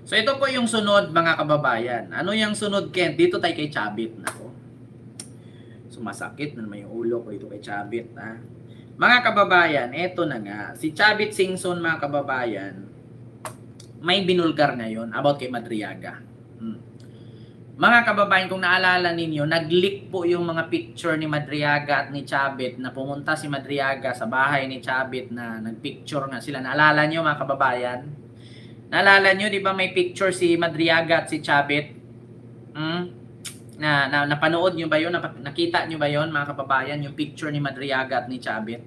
So ito po yung sunod mga kababayan. Ano yung sunod, Kent? Dito tayo kay Chabit. Nako, sumasakit na naman yung ulo ko dito kay Chabit. Ha? Mga kababayan, eto na nga. Si Chabit Singson mga kababayan, may binulgar ngayon about kay Madriaga. Mga kababayan, kung naalala ninyo, nag-leak po yung mga picture ni Madriaga at ni Chabit na pumunta si Madriaga sa bahay ni Chabit na nagpicture nga sila. Naalala nyo mga kababayan? Naalala nyo, di ba may picture si Madriaga at si Chabit? Napanood nyo ba yun? Nakita nyo ba yun mga kababayan? Yung picture ni Madriaga at ni Chabit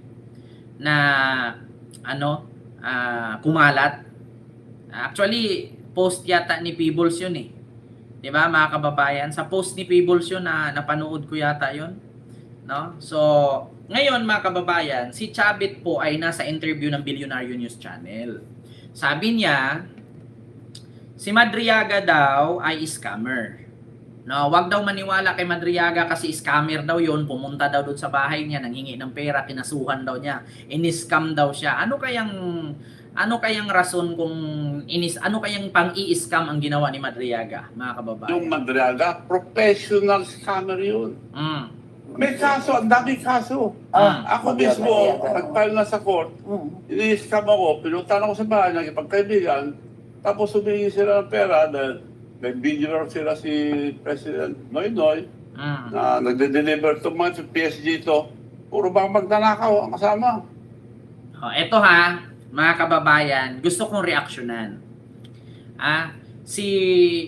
na kumalat. Actually, post yata ni Peebles yun eh. 'Di ba mga kababayan? Sa post ni Peebles yun na napanood ko yata yun. No? So, ngayon mga kababayan, si Chabit po ay nasa interview ng Bilyonaryo News Channel. Sabi niya, si Madriaga daw ay scammer. No, wag daw maniwala kay Madriaga kasi scammer daw 'yon. Pumunta daw doon sa bahay niya, nanghingi ng pera, kinasuhan daw niya. Ini-scam daw siya. Ano kayang rason kung ano kayang pang-i-scam ang ginawa ni Madriaga, mga kababayan? Yung Madriaga, professional scammer yun. May kaso, ang daming kaso. Ako mismo, nag-file na sa court, ini-scam ako, pinuntahan ako sa bahay, nagipagkaibigan, tapos humingi sila ng pera dahil may video sila si President Noynoy na nagde-deliver to mga PSG to. Puro bang magnanakaw ang kasama. Eto ha, mga kababayan, gusto kong reaksyonan.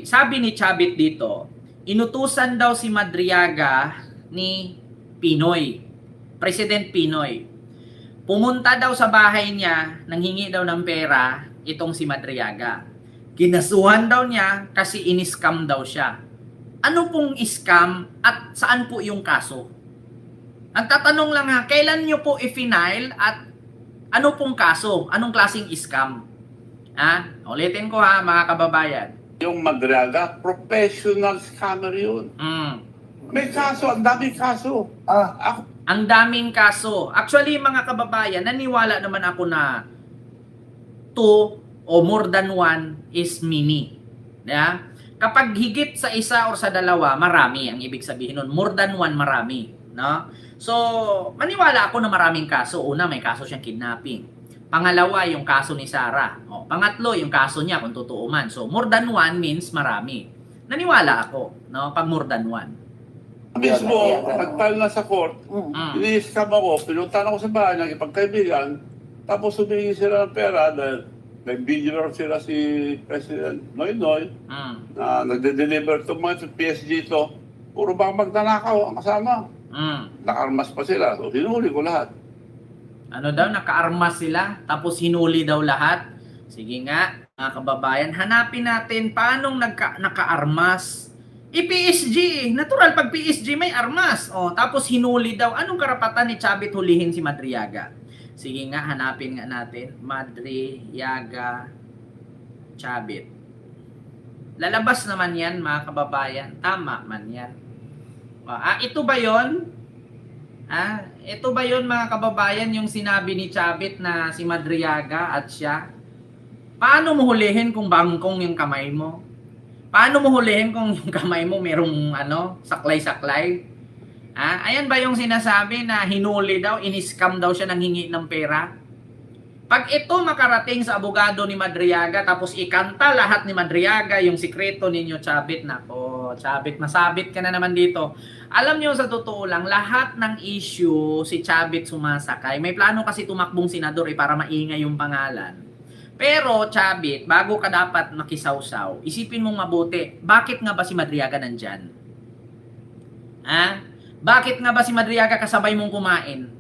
Sabi ni Chabit dito, inutusan daw si Madriaga ni Pinoy, President Pinoy. Pumunta daw sa bahay niya, nanghingi daw ng pera itong si Madriaga. Kinasuhan daw niya kasi in-scam daw siya. Ano pong scam at saan po yung kaso? Ang tatanong lang ha, kailan nyo po i-file at ano pong kaso? Anong klaseng scam? Ulitin ko ha, mga kababayan. Yung Madriaga, professional scammer yun. May kaso, ang daming kaso. Ang daming kaso. Actually, mga kababayan, naniwala naman ako na 2 o more than 1 is mini. Yeah? Kapag higit sa isa or sa dalawa, marami ang ibig sabihin nun. More than 1, marami. No? So, maniwala ako na maraming kaso. Una, may kaso siyang kidnapping. Pangalawa, yung kaso ni Sarah. Pangatlo, yung kaso niya kung totoo man. So, more than 1 means marami. Naniwala ako, no? Pag more than 1. Mismo, nag-file na sa court, ini-scam ako, pinuntahan ako sa bahay, nagipagkaibigan, tapos humingi sila ng pera dahil may video sila si President Noynoy na nagde-deliver to mga PSG to. Puro bang magnanakaw ang kasama. Nakarmas pa sila, so hinuli ko lahat. Ano daw, nakaarmas sila, tapos hinuli daw lahat. Sige nga, mga kababayan, hanapin natin paanong naka-armas. PSG, natural pag PSG may armas. Tapos hinuli daw. Anong karapatan ni Chabit hulihin si Madriaga? Sige nga, hanapin nga natin. Madriaga Chabit. Lalabas naman yan, mga kababayan. Tama man yan. Ito ba yon? Ito ba yon mga kababayan, yung sinabi ni Chabit na si Madriaga at siya? Paano mo hulihin kung bangkong yung kamay mo? Paano mo hulihin kung yung kamay mo merong saklay-saklay? Ayan ba yung sinasabi na hinuli daw, in-scam daw siya nang hingi ng pera? Pag ito makarating sa abogado ni Madriaga, tapos ikanta lahat ni Madriaga yung sikreto ninyo, Chabit, nako, Chabit, masabit ka na naman dito. Alam niyo, sa totoo lang, lahat ng issue si Chabit sumasakay. May plano kasi tumakbong senador para maingay yung pangalan. Pero, Chabit, bago ka dapat makisawsaw, isipin mong mabuti, bakit nga ba si Madriaga nandyan? Bakit nga ba si Madriaga kasabay mong kumain?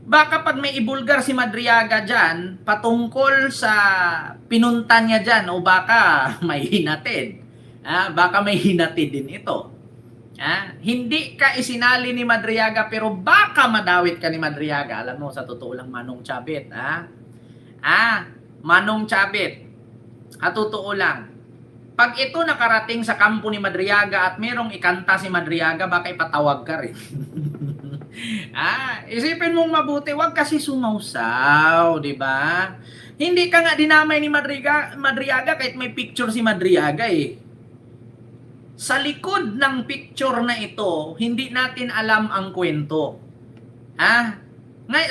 Baka pag may ibulgar si Madriaga dyan, patungkol sa pinunta niya dyan, o baka may hinatid. Baka may hinatid din ito. Hindi ka isinali ni Madriaga, pero baka madawit ka ni Madriaga. Alam mo, sa totoo lang, Manong Chabit. Manong Chabit. Totoo lang. Pag ito nakarating sa kampo ni Madriaga at merong ikanta si Madriaga, baka ipatawag ka rin. Isipin mong mabuti, wag kasi sumausaw, di ba? Hindi ka nga dinamay ni Madriaga kahit may picture si Madriaga eh. Sa likod ng picture na ito, hindi natin alam ang kwento.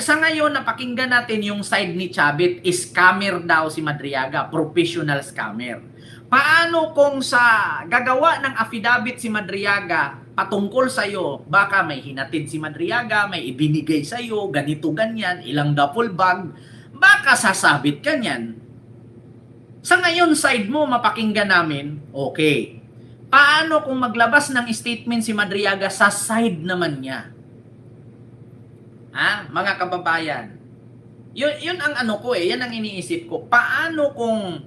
Sa ngayon, napakinggan natin yung side ni Chavit, scammer daw si Madriaga, professional scammer. Paano kung sa gagawa ng affidavit si Madriaga patungkol sa'yo, baka may hinatid si Madriaga, may ibinigay sa'yo, ganito ganyan, ilang duffel bag, baka sasabit ka niyan. Sa ngayon, side mo, mapakinggan namin, okay. Paano kung maglabas ng statement si Madriaga sa side naman niya? Mga kababayan. Yun ang ano ko yan ang iniisip ko. Paano kung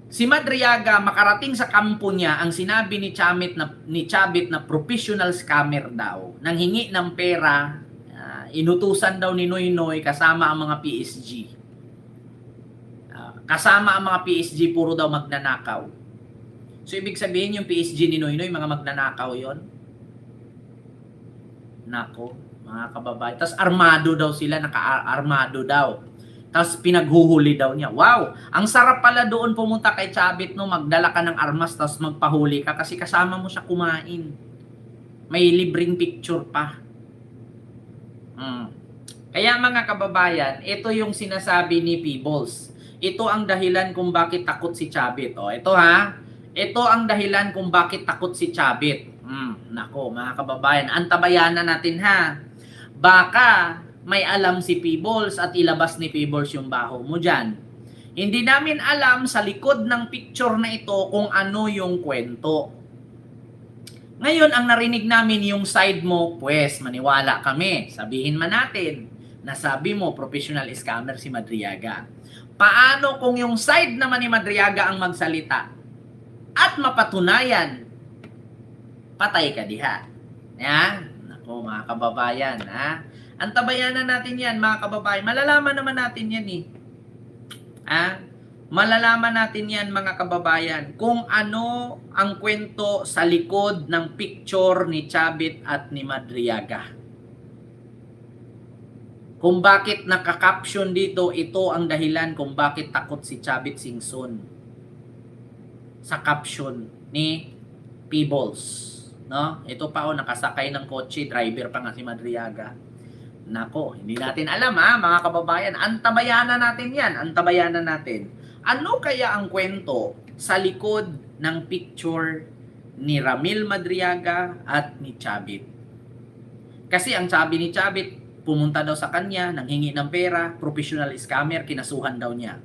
si Madriaga makarating sa kampo niya ang sinabi ni Chavit na professional scammer daw, nanghingi ng pera, inutusan daw ni Noynoy kasama ang mga PSG. Kasama ang mga PSG, puro daw magnanakaw. So, ibig sabihin yung PSG ni Noynoy, mga magnanakaw yon. Nako, mga kababayan. Tapos armado daw sila, naka-armado daw. Tapos pinaghuhuli daw niya. Wow! Ang sarap pala doon pumunta kay Chavit, no? Magdala ka ng armas, tapos magpahuli ka kasi kasama mo siya kumain. May libreng picture pa. Kaya mga kababayan, ito yung sinasabi ni Peebles. Ito ang dahilan kung bakit takot si Chavit. Ito Ito ang dahilan kung bakit takot si Chavit. Nako, mga kababayan, antabayanan natin Baka may alam si Peebles at ilabas ni Peebles yung baho mo dyan. Hindi namin alam sa likod ng picture na ito kung ano yung kwento. Ngayon, ang narinig namin yung side mo, pues maniwala kami. Sabihin man natin na sabi mo professional scammer si Madriaga. Paano kung yung side naman ni Madriaga ang magsalita? At mapatunayan, patay ka diha. Nako mga kababayan, antabayanan natin yan mga kababayan. Malalaman naman natin yan Malalaman natin yan mga kababayan kung ano ang kwento sa likod ng picture ni Chavit at ni Madriaga. Kung bakit nakakaption dito, ito ang dahilan kung bakit takot si Chavit Singson. Sa caption ni Peebles, no? Ito pa nakasakay ng kotse, driver pa nga si Madriaga. Nako, hindi natin alam mga kababayan. Antabayanan natin 'yan, antabayanan natin. Ano kaya ang kwento sa likod ng picture ni Ramil Madriaga at ni Chavit? Kasi ang sabi ni Chavit, pumunta daw sa kanya, nanghingi ng pera, professional scammer, kinasuhan daw niya.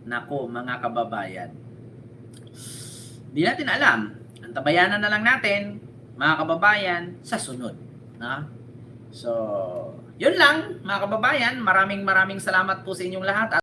Nako, mga kababayan. Di natin alam. Antabayanan na lang natin, mga kababayan, sa sunod. So, yun lang, mga kababayan. Maraming salamat po sa inyong lahat.